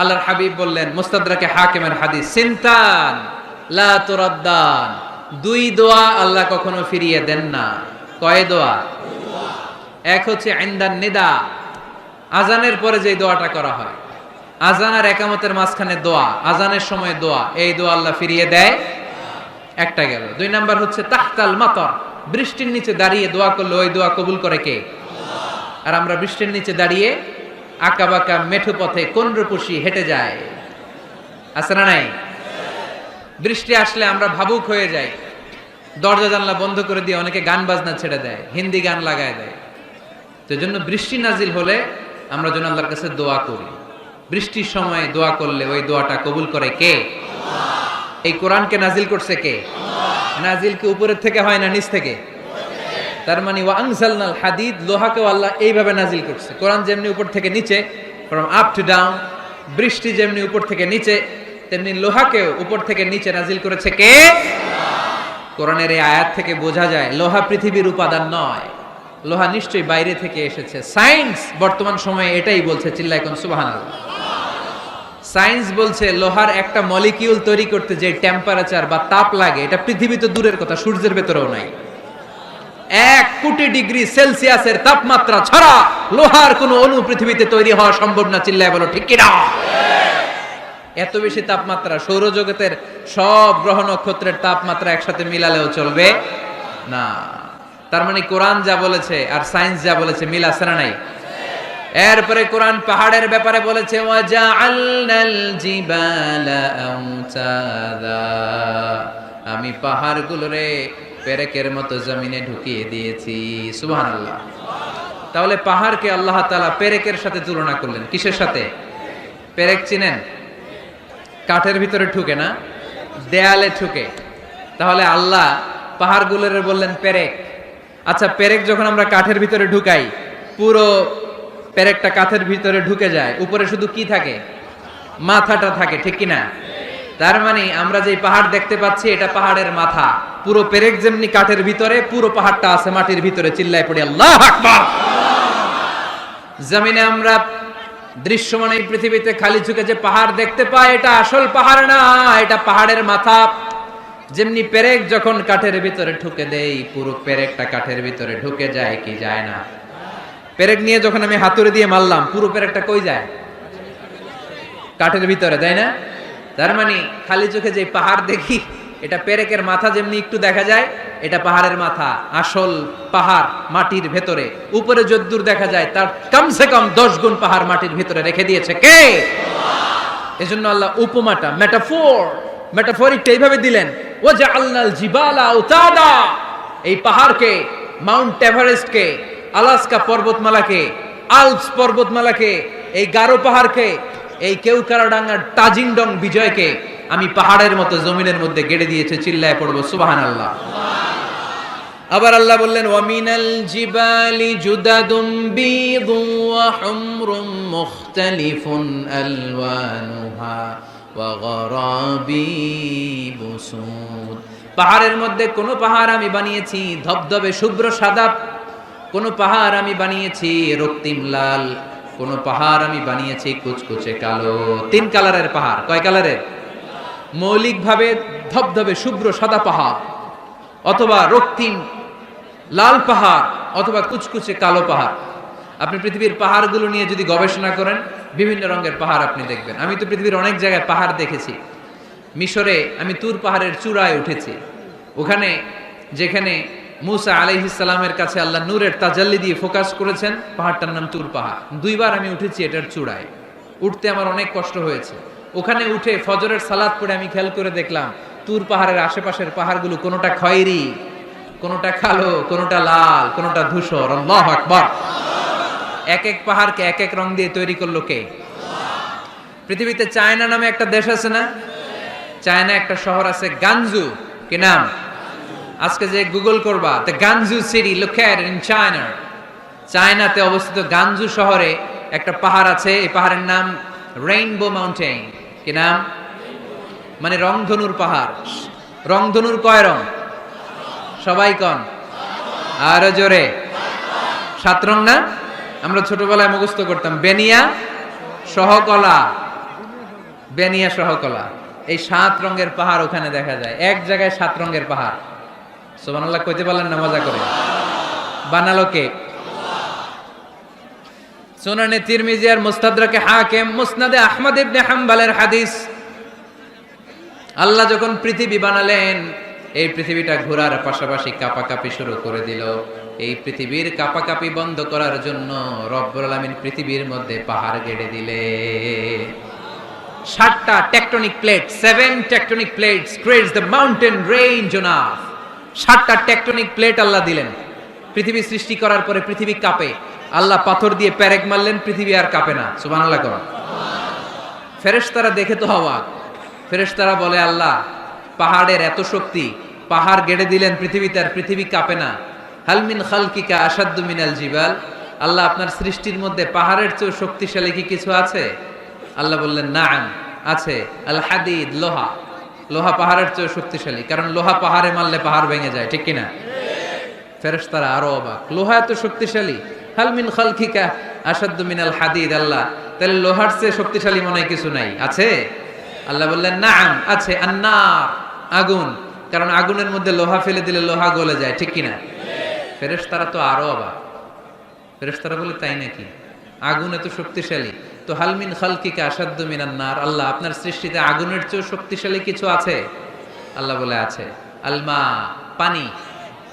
আল্লাহর হাবিব বললেন, মুস্তাদরাকে হাকিমের হাদিস, সিনতান লা তুরাদ্দান, দুই দোয়া আল্লাহ কখনো ফিরিয়ে দেন না। কয় দোয়া? এক হচ্ছে ইনদান নিদা, আজানের পরে যে দোয়াটা করা হয়, আজান আর একামতের মাঝখানে দোয়া, আজানের সময় দোয়া, এই দোয়া আল্লাহ ফিরিয়ে দেয়, একটা গেল। দুই নাম্বার হচ্ছে তাহতাল মাতর, বৃষ্টির নিচে দাঁড়িয়ে দোয়া করলে ওই দোয়া কবুল করে কে? আর আমরা বৃষ্টির নিচে দাঁড়িয়ে আঁকা বাঁকা মেঠো পথে কোন রূপসী হেঁটে যায়, আছে না নাই? বৃষ্টি আসলে আমরা ভাবুক হয়ে যাই, দরজা জানলা বন্ধ করে দিয়ে অনেকে গান বাজনা ছেড়ে দেয়, হিন্দি গান লাগায় দেয়। তো জন্য বৃষ্টি নাজিল হলে আমরা যেন আল্লাহর কাছে দোয়া করি। বৃষ্টির সময় দোয়া করলে ওই দোয়াটা কবুল করে কে? এই কোরআনকে নাজিল করছে কে? নাজিল কি উপরের থেকে হয় না নিচ থেকে? তার মানে ওয়া আনজালনাল হাদিদ, লোহাকেও আল্লাহ এইভাবে নাজিল করছে। কোরআন যেমনি উপর থেকে নিচে, ফ্রম আপ টু ডাউন, বৃষ্টি যেমনি উপর থেকে নিচে, তেমনি লোহাকেও উপর থেকে নিচে নাজিল করেছে কে? কোরআনের এই আয়াত থেকে বোঝা যায় লোহা পৃথিবীর উপাদান নয়, লোহা নিশ্চয়ই বাইরে থেকে এসেছে। সায়েন্স বর্তমান সময়ে এটাই বলছে, চিল্লায় কোন সুবহানাল্লাহ। সায়েন্স বলছে লোহার একটা মলিকিউল তৈরি করতে যে টেম্পারেচার বা তাপ লাগে, এটা পৃথিবী তো দূরের কথা, সূর্যের ভেতরেও নাই। 1 কোটি ডিগ্রি সেলসিয়াসের তাপমাত্রা ছাড়া লোহার কোনো অণু পৃথিবীতে তৈরি হওয়া সম্ভব না। চিল্লায় বলো ঠিক কিনা? এত বেশি তাপমাত্রা, সৌরজগতের সব গ্রহ নক্ষত্রের তাপমাত্রা একসাথে মিলালেও চলবে না। তার মানে কোরআন যা বলেছে আর সায়েন্স যা বলেছে মিল আছে না নাই? এরপরে কোরআন পাহাড়ের ব্যাপারে বলেছে, ওয়াজআলনাল জিবালা আওতাদা, আমি পাহাড়গুলোরে পেরেকের মতো জমিনে ঢুকিয়ে দিয়েছি। সুবহানাল্লাহ। তাহলে পাহাড়কে আল্লাহ তাআলা পেরেকের সাথে তুলনা করলেন। কিসের সাথে? পেরেক চিনেন? কাঠের ভিতরে ঢুকে না, দেয়ালে ঢুকে। তাহলে আল্লাহ পাহাড়গুলোর বললেন পেরেক। আচ্ছা, পেরেক যখন আমরা কাঠের ভিতরে ঢুকাই, পুরো পেরেকটা কাঠের ভিতরে ঢুকে যায়, উপরে শুধু কি থাকে? মাথাটা থাকে, ঠিক কিনা? তার মানে আমরা যে পাহাড় দেখতে পাচ্ছি এটা পাহাড়ের মাথা। পুরো পেরেক যেমনি কাঠের ভিতরে, পুরো পাহাড়টা আছে মাটির ভিতরে। চিল্লায় পড়ি আল্লাহু আকবার। জমিনে আমরা দৃশ্যমান এই পৃথিবীতে খালি চোখে যে পাহাড় দেখতে পাই, এটা আসল পাহাড় না, এটা পাহাড়ের মাথা। যেমনি পেরেক যখন কাঠের ভিতরে ঢুকে দেই, পুরো পেরেকটা কাঠের ভিতরে ঢুকে যায় কি যায় না? পেরেক নিয়ে যখন আমি হাতুড়ি দিয়ে মারলাম, পুরো পেরেকটা কই যায়? কাঠের ভিতরে, তাই না? তার মানে খালি চোখে যে পাহাড় দেখি, এটা পেরেকের মাথা যেমনি একটু দেখা যায়, এটা পাহাড়ের মাথা। আসল পাহাড় মাটির ভেতরে, উপরে যদ্দূর দেখা যায় তার কমসে কম 10 গুণ পাহাড় মাটির ভিতরে রেখে দিয়েছে কে? এজন্য আল্লাহ উপমাটা, মেটাফরিকটা এইভাবে দিলেন, ওয়াজআলনাল জিবালা আওতাদা, এই পাহাড়কে, মাউন্ট এভারেস্টকে, আলাস্কা পর্বতমালাকে, আল্পস পর্বতমালাকে, এই গারো পাহাড়কে, এই কেউকারাডাঙ্গার তাজিংডং বিজয়কে আমি পাহাড়ের মতো জমিনের মধ্যে গেড়ে দিয়েছে। চিল্লায় পড়বো সুবহানাল্লাহ। আবার আল্লাহ বললেন, ওয়ামিনাল জিবালি জুদাদুম বীদুন ওয়া হুমরুম মুখতালিফুন আলওয়ানুহা ওয়া গরাবিবু সুদ, পাহাড়ের মধ্যে কোন পাহাড় আমি বানিয়েছি ধবধবে শুভ্র সাদা, কোন পাহাড় আমি বানিয়েছি রক্তিম লাল, কোন পাহাড় আমি বানিয়েছি কুচকুচে কালো। 3 কালারের পাহাড়। কয় কালারের? মৌলিকভাবে ধবধবে শুভ্র সাদা পাহাড়, অথবা রক্তিম লাল পাহাড়, অথবা কুচকুচে কালো পাহাড়। আপনি পৃথিবীর পাহাড়গুলো নিয়ে যদি গবেষণা করেন, বিভিন্ন রঙের পাহাড় আপনি দেখবেন। আমি তো পৃথিবীর অনেক জায়গায় পাহাড় দেখেছি। মিশরে আমি তুর পাহাড়ের চূড়ায় উঠেছি। ওখানে যেখানে মুসা আলাইহিস সালামের কাছে আল্লাহ নূরের তাজাল্লি দিয়ে ফোকাস করেছেন, পাহাড়টার নাম তুর পাহাড়। 2 বার আমি উঠেছি এটার চূড়ায়। উঠতে আমার অনেক কষ্ট হয়েছে। ওখানে উঠে ফজরের সালাত পড়ে আমি খেয়াল করে দেখলাম তুর পাহাড়ের আশেপাশের পাহাড়গুলো কোনোটা খয়েরি, কোনোটা কালো, কোনোটা লাল, কোনোটা ধূসর। আল্লাহু আকবার। এক এক পাহাড়কে এক এক রং দিয়ে তৈরি করলো কে? পৃথিবীতে চায়না নামে একটা দেশ আছে না? চায়না একটা শহর আছে গানজু। কি নাম? আজকে যে গুগল করবা, the গানজু city located in China, চায়নাতে অবস্থিত গানজু শহরে একটা পাহাড় আছে। এই পাহাড়ের নাম রেইনবো মাউন্টেন। কি নাম? মানে রংধনুর পাহাড়। রংধনুর কয় রং? সবাই কন, আরো জোরে। 7 রং না? আমরা ছোটবেলায় মুখস্থ করতাম, বেনিয়া, সহকলা, বেনিয়া সহ কলা, এই 7 রঙের পাহাড় ওখানে দেখা যায়। এক জায়গায় 7 রঙের পাহাড়। সুবহানাল্লাহ কইতে পারলেন না? মজা করে বানালো কে? সুনানে তিরমিজি আর মুস্তাদরাকে হাকিম, মুসনাদে আহমদ ইবনে হাম্বলের হাদিস। আল্লাহ যখন পৃথিবী বানালেন, এই পৃথিবীটা ঘোরার পাশাপাশি কাঁপাকাঁপি শুরু করে দিল। এই পৃথিবীর কাঁপাকাঁপি বন্ধ করার জন্য রব্বুল আলামিন পৃথিবীর মধ্যে পাহাড় গেড়ে দিলে। 7টা tectonic plate, 7 tectonic plates creates the mountain range on earth. 7টা টেকটনিক প্লেট আল্লাহ দিলেন। পৃথিবী সৃষ্টি করার পরে পৃথিবী কাঁপে, আল্লাহ পাথর দিয়ে পেরেক মারলেন, পৃথিবী আর কাঁপে না। সুবহানাল্লাহ করুন। ফেরেশতারা দেখে তো অবাক। ফেরেশতারা বলে, আল্লাহ পাহাড়ের এত শক্তি, পাহাড় গেড়ে দিলেন পৃথিবীতে, আর পৃথিবী কাঁপে না। হাল মিন খালকিকা আশাদ্দু মিনাল জিবাল, আল্লাহ আপনার সৃষ্টির মধ্যে পাহাড়ের চেয়ে শক্তিশালী কি কিছু আছে? আল্লাহ বললেন, নাআম, আছে। আল হাদিদ, লোহা। লোহা পাহাড়ের চেয়ে শক্তিশালী, কারণ লোহা পাহাড়ে মারলে পাহাড় ভেঙে যায়, ঠিক কিনা? ফেরেশতারা আরো অবাক, লোহা এত শক্তিশালী? হাল মিন খালকিকা আশাদ্দু মিনাল হাদিদ, আল্লাহ তাহলে লোহার চেয়ে শক্তিশালী মনে হয় কিছু নাই, আছে? আল্লাহ বললেন, নাআম, আছে। আন্নার, আগুন, কারণ আগুনের মধ্যে লোহা ফেলে দিলে লোহা গলে যায়, ঠিক কিনা? ফেরেশতারা তো আরো অবাক। ফেরেশতারা বলে, তাই নাকি? আগুন এত শক্তিশালী, তো হাল মিন খালকিকা আশাদ্দু মিনান নার, আল্লাহ আপনার সৃষ্টিতে আগুনের চেয়ে শক্তিশালী কিছু আছে? আল্লাহ বলে, আছে। আলমা, পানি,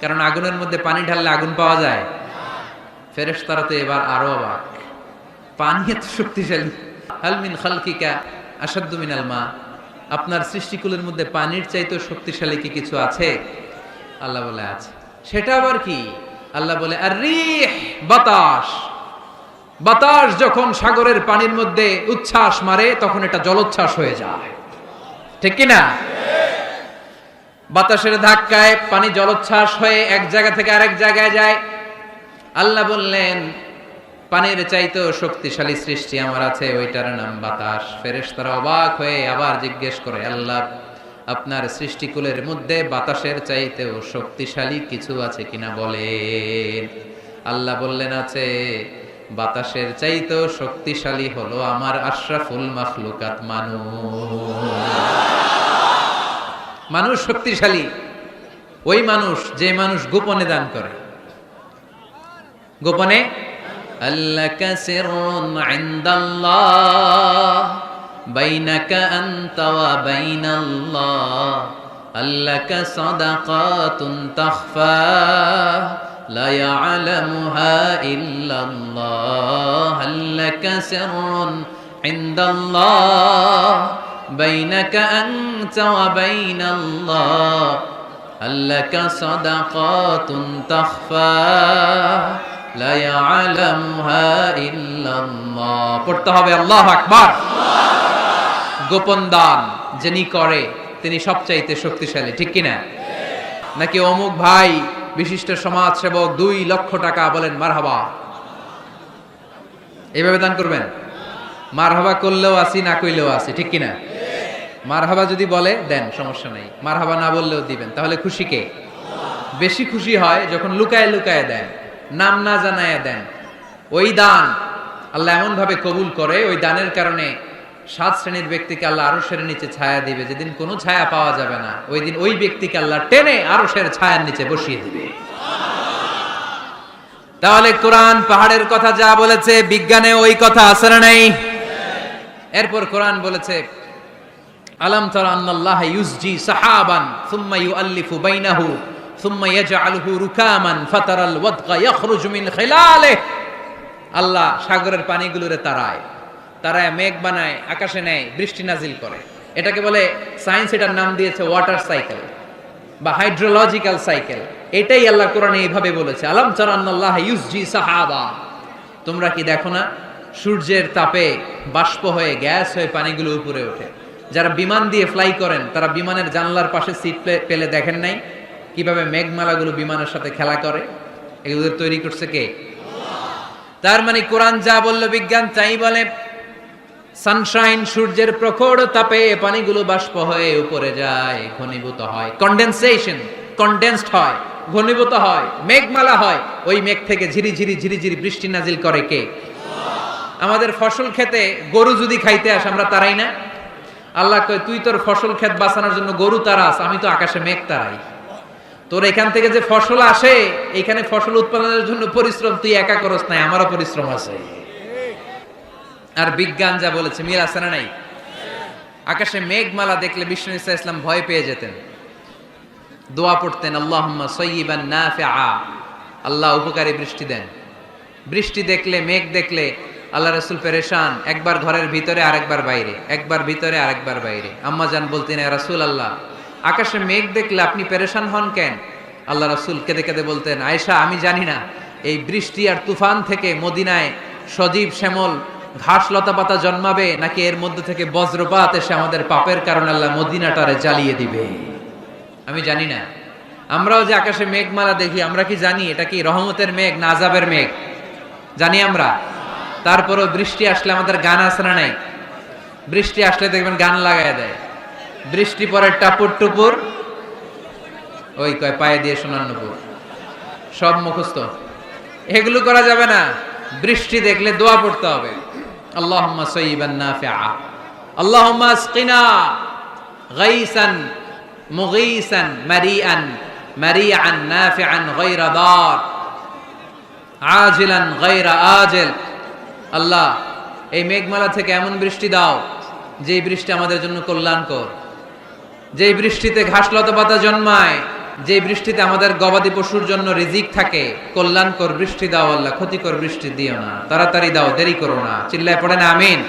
কারণ আগুনের মধ্যে পানি ঢাললে আগুন পাওয়া যায়। ফেরেশতারা তো এবার আরো অবাক, পানি এত শক্তিশালী? হাল মিন খালকিকা আশাদ্দু মিনাল মা, আপনার সৃষ্টিকুলের মধ্যে পানির চাইতে শক্তিশালী কি কিছু আছে? আল্লাহ বলে, আছে। সেটা আবার কি? আল্লাহ বলে, আর রিহ, বাতাস। বাতাস যখন সাগরের পানির মধ্যে উচ্ছ্বাস মারে, তখন এটা জলোচ্ছ্বাস হয়ে যায়, ঠিক কিনা? বাতাসের ধাক্কায় পানি জলোচ্ছ্বাস হয়ে এক জায়গা থেকে আরেক জায়গায় যায়। আল্লাহ বললেন, পানির চাইতেও শক্তিশালী সৃষ্টি আমার আছে, ওইটার নাম বাতাস। ফেরেশতারা অবাক হয়ে আবার জিজ্ঞেস করে, আল্লাহ আপনার সৃষ্টিকুলের মধ্যে বাতাসের চাইতেও শক্তিশালী কিছু আছে কিনা বলেন। আল্লাহ বললেন, আছে। বাতাসের চাইতেও শক্তিশালী হলো আমার আশরাফুল মাখলুকাত, মানুষ শক্তিশালী। ওই মানুষ, যে মানুষ গোপনে দান করে। গোপনে, আল্লাকা সিররুন ইনদাল্লাহ বাইনাকা আনতা ওয়া বাইনাল্লাহ, আল্লাকা সাদাকাতুন তাখফা লা ইয়ালামুহা ইল্লাল্লাহ, আল্লাকা সিররুন ইনদাল্লাহ বাইনাকা আনতা ওয়া বাইনাল্লাহ, আল্লাকা সাদাকাতুন তাখফা লা ইয়ালামুহা ইল্লাল্লাহ। পড়তে হবে আল্লাহু আকবার। গোপন দান যিনি করে তিনি সবচাইতে শক্তিশালী, ঠিক কিনা? নাকি অমুক ভাই বিশিষ্ট সমাজ সেবক 2 লক্ষ টাকা, বলেন মারহাবা, এইভাবে দান করবেন? মারহাবা করলেও আসি, না কইলেও আসি, ঠিক কিনা? মারহাবা যদি বলে দেন, সমস্যা নাই। মারহাবা না বললেও দিবেন। তাহলে খুশি কে? বেশি খুশি হয় যখন লুকায় লুকায় দেন, নাম না জানায় দেন। ওই দান আল্লাহ এমন ভাবে কবুল করে, ওই দানের কারণে 7 শ্রেণীর ব্যক্তিকে আল্লাহ আরশের নিচে ছায়া দিবে, যেদিন কোনো ছায়া পাওয়া যাবে না, ওই দিন ওই ব্যক্তিকে আল্লাহ টেনে আরশের ছায়ার নিচে বসিয়ে দিবে। তাহলে কোরআন পাহাড়ের কথা যা বলেছে, বিজ্ঞানে ওই কথা আছে না নাই? এরপর কোরআন বলেছে, আলাম তারা আন্নাল্লাহ ইউসজি সাহাবান সুম্মা ইউআল্লিফু বাইনাহু সুম্মা ইয়াজআলুহু রুকামান ফাতারাল ওয়াদকা ইয়াখরুজু মিন খিলালিহি, আল্লাহ সাগরের পানিগুলোরে তারায় তারায় মেঘ বানায়, আকাশে নেয়, বৃষ্টি নাজিল করে। এটাকে বলে, সায়েন্স এটার নাম দিয়েছে ওয়াটার সাইকেল বা হাইড্রোলজিক্যাল সাইকেল। এটাই আল্লাহ কোরআনে এইভাবে বলেছে, আলাম তারা আন্নাল্লাহ ইউসজি সাহাবা, তোমরা কি দেখো না সূর্যের তাপে বাষ্প হয়ে, গ্যাস হয়ে পানিগুলো উপরে ওঠে। যারা বিমান দিয়ে ফ্লাই করেন, তারা বিমানের জানলার পাশে সিট পেলে দেখেন নাই কিভাবে মেঘমালাগুলো বিমানের সাথে খেলা করে? এগুলো তৈরি করছে কে? তার মানে কোরআন যা বললো বিজ্ঞান তাই বলে। সানশাইন, সূর্যের প্রখর তাপে পানিগুলো বাষ্প হয়ে উপরে যায়, ঘনীভূত হয়, কন্ডেনসেশন, কন্ডেন্সড হয়, ঘনীভূত হয়, মেঘমালা হয়। ওই মেঘ থেকে ঝিরি ঝিরি ঝিরি ঝিরি বৃষ্টি নাজিল করে কে? আমাদের ফসল খেতে গরু যদি খাইতে আসে, আমরা তারাই না? আল্লাহ কয় তুই তোর ফসল ক্ষেত বাঁচানোর জন্য গরু তারাস, আমি তো আকাশে মেঘ তারাই। তোর এখান থেকে যে ফসল আসে, এখানে ফসল উৎপাদনের জন্য পরিশ্রম তুই একা করস নাই, আমারও পরিশ্রম আছে। আর বিজ্ঞান যা বলেছে মিল আছে না নাই? আকাশে মেঘমালা দেখলে বিষ্ণু ইসা ইসলাম ভয় পেয়ে যেতেন, দোয়া পড়তেন, আল্লাহুম্মা সাইয়্যিবান নাফিআ, আল্লাহ উপকারী বৃষ্টি দেন। বৃষ্টি দেখলে, মেঘ দেখলে আল্লাহ রাসূল পেরেশান, একবার ঘরের ভিতরে আরেকবার বাইরে, একবার ভিতরে আরেকবার বাইরে। আম্মা জান বলতেন, ইয়া রাসূলুল্লাহ, আকাশে মেঘ দেখলে আপনি পেরেশান হন কেন? আল্লাহ রাসূল কেঁদে কেঁদে বলতেন, আয়েশা আমি জানি না এই বৃষ্টি আর তুফান থেকে মদিনায় সজীব শ্যামল ঘাস লতা পাতা জন্মাবে, নাকি এর মধ্যে থেকে বজ্রপাত এসে আমাদের পাপের কারণে আল্লাহ মদিনাটারে জ্বালিয়ে দিবে, আমি জানি না। আমরাও যে আকাশে মেঘমালা দেখি, আমরা কি জানি এটা কি রহমতের মেঘ না আযাবের মেঘ? জানি আমরা। তারপরও বৃষ্টি আসলে আমাদের গান আছে না নাই? বৃষ্টি আসলে দেখবেন গান লাগায় দেয়, বৃষ্টি পরে টাপুর টুপুর, ওই কয় পায়ে দিয়ে সোনার নুপুর, সব মুখস্থ, এগুলো করা যাবে না। বৃষ্টি দেখলে দোয়া পড়তে হবে, আল্লাহুম্মা সাইয়্যিবান নাফিআ, আল্লাহুম্মা আসকিনা গাইসান মুগীসান মারিআন মারিআন নাফিআন গায়রা দার আজিলান গায়রা আজিল। আল্লাহ এই মেঘমালা থেকে এমন বৃষ্টি দাও যেই বৃষ্টি আমাদের জন্য কল্যাণকর, যেই বৃষ্টিতে ঘাস লতা পাতা জন্মায়, যে বৃষ্টিতে আমাদের গবাদি পশুর জন্য রিজিক থাকে। কল্যাণকর বৃষ্টি দাও আল্লাহ, ক্ষতিকর বৃষ্টি দিও না, তাড়াতাড়ি দাও, দেরি করো না। চিল্লায় পড়েন আমিন।